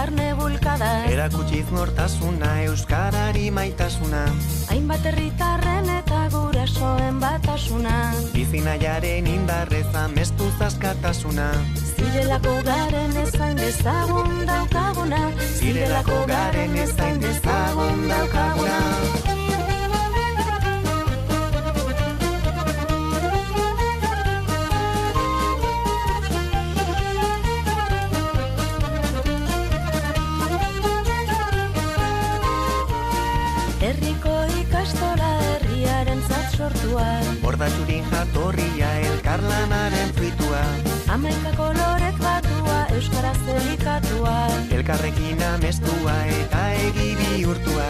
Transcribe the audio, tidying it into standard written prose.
barne bulkadaz. Erakutsiz nortasuna, euskarari maitasuna. Hainbat herritarren eta gurasoen batasuna. Bizinaiaren indarrez amestuz askatasuna. Zirelako garen ezain dezagun daukaguna. Zirelako garen ezain dezagun daukaguna. Herriko ikastola herriaren zat sortua. Bordatxurin jatorria elkarlanaren fruitua. 11 kolorek batua, euskaraz elikatua. Elkarrekin amestua eta egi bihurtua.